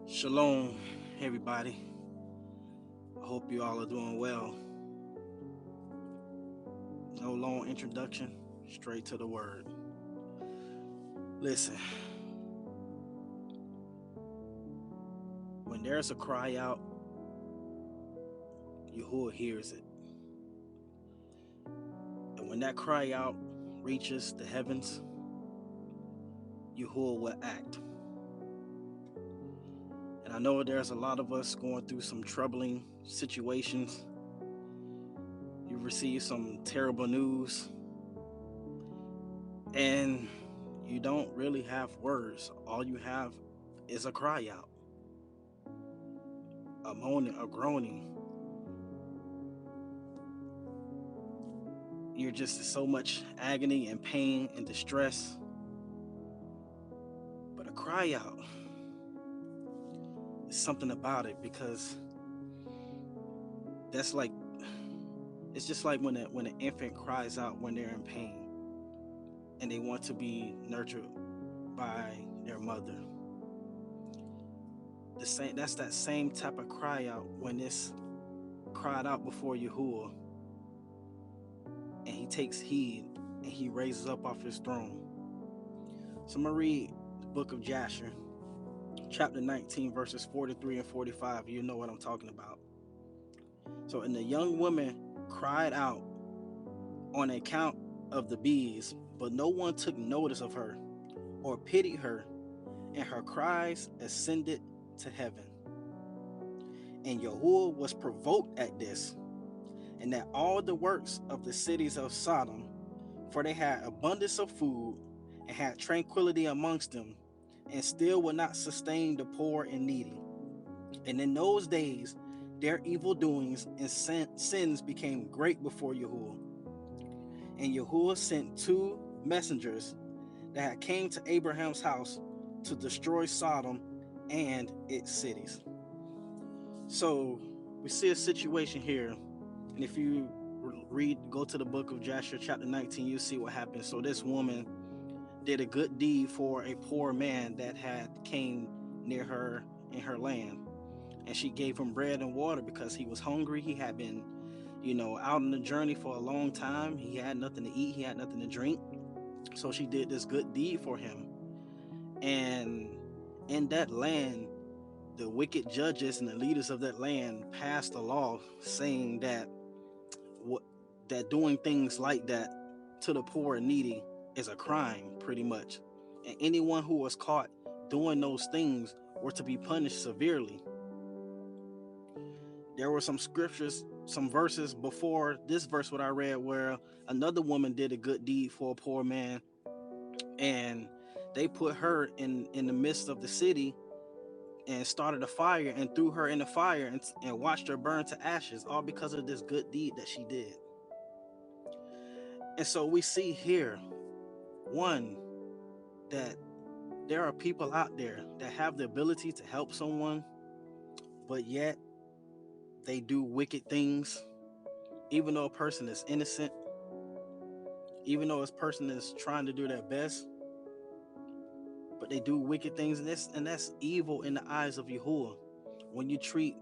Shalom, everybody. I hope you all are doing well. No long introduction, straight to the word. Listen, when there's a cry out, Yahuah hears it. And when that cry out reaches the heavens, Yahuah will act. And I know there's a lot of us going through some troubling situations. You've received some terrible news, and you don't really have words. All you have is a cry out, a moaning, a groaning. You're just in so much agony and pain and distress. But a cry out is something about it, because that's like, it's just like when an infant cries out when they're in pain and they want to be nurtured by their mother. That's that same type of cry out when it's cried out before Yahuah, and he takes heed and he raises up off his throne. So I'm gonna read the book of Jasher, chapter 19, verses 43 and 45. You know what I'm talking about. So, and the young woman cried out on account of the bees, but no one took notice of her or pitied her, and her cries ascended to heaven. And Yahuah was provoked at this, and at all the works of the cities of Sodom, for they had abundance of food and had tranquility amongst them, and still would not sustain the poor and needy. And in those days, their evil doings and sins became great before Yahuah. And Yahuah sent two messengers that came to Abraham's house to destroy Sodom and its cities. So we see a situation here, and if you go to the book of Jasher, chapter 19, you see what happens. So this woman did a good deed for a poor man that had came near her in her land, and she gave him bread and water because he was hungry. He had been, out on the journey for a long time. He had nothing to eat. He had nothing to drink. So she did this good deed for him. And in that land, the wicked judges and the leaders of that land passed a law saying that that doing things like that to the poor and needy is a crime, pretty much. And anyone who was caught doing those things were to be punished severely. There were some scriptures, some verses before this verse what I read, where another woman did a good deed for a poor man, and they put her in the midst of the city and started a fire and threw her in the fire and watched her burn to ashes, all because of this good deed that she did. And so we see here, one, that there are people out there that have the ability to help someone, but yet they do wicked things, even though a person is innocent, even though a person is trying to do their best, but they do wicked things, and that's evil in the eyes of Yahuah. When you treat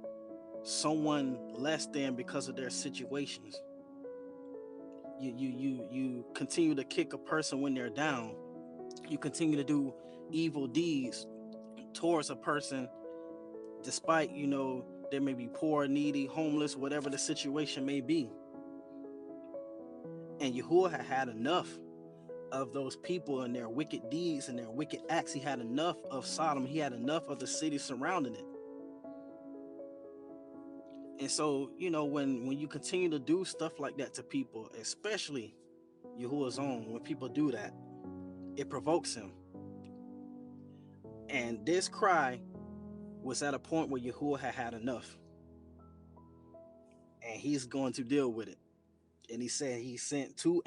someone less than because of their situations, you continue to kick a person when they're down. You continue to do evil deeds towards a person, despite they may be poor, needy, homeless, whatever the situation may be. And Yahuah had enough of those people and their wicked deeds and their wicked acts. He had enough of Sodom. He had enough of the city surrounding it. And so, when you continue to do stuff like that to people, especially Yahuah's own, when people do that, it provokes him. And this cry was at a point where Yahuah had enough. And he's going to deal with it. And he said he sent two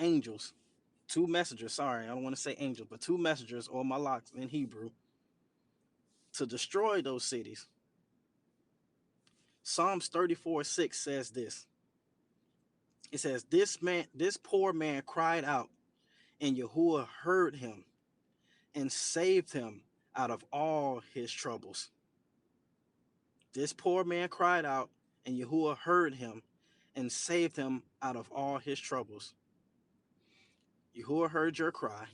messengers, sorry, I don't want to say angels, but two messengers, or malaks in Hebrew, to destroy those cities. Psalms 34:6 says this. It says, this poor man cried out, and Yahuah heard him and saved him out of all his troubles. This poor man cried out, and Yahuah heard him and saved him out of all his troubles. Yahuah heard your cry.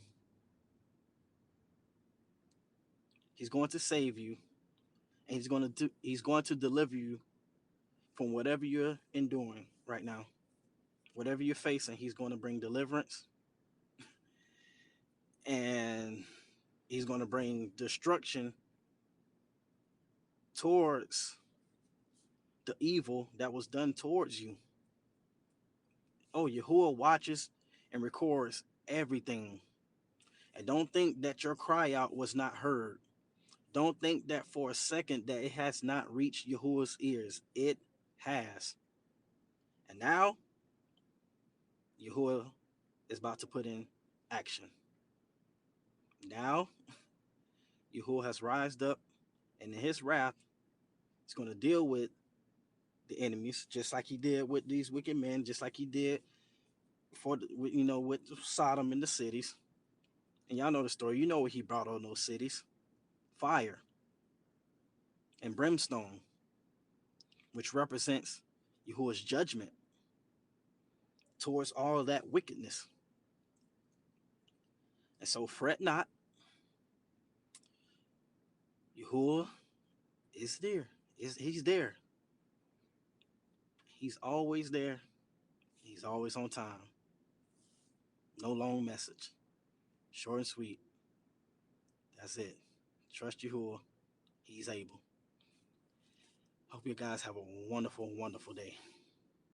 He's going to save you, and he's going to deliver you from whatever you're enduring right now. Whatever you're facing, he's going to bring deliverance, and he's going to bring destruction towards the evil that was done towards you. Oh, Yahuah watches and records everything. And don't think that your cry out was not heard. Don't think that for a second that it has not reached Yahuwah's ears. It has. And now, Yahuah is about to put in action. Now, Yahuah has rised up, and in his wrath, he's going to deal with the enemies, just like he did with these wicked men, just like he did with Sodom and the cities. And y'all know the story. You know what he brought on those cities: fire and brimstone, which represents Yahuwah's judgment towards all of that wickedness. And so fret not. Yahuwah is there. He's there. He's always there. He's always on time. No long message. Short and sweet. That's it. Trust Yahuwah. He's able. Hope you guys have a wonderful, wonderful day.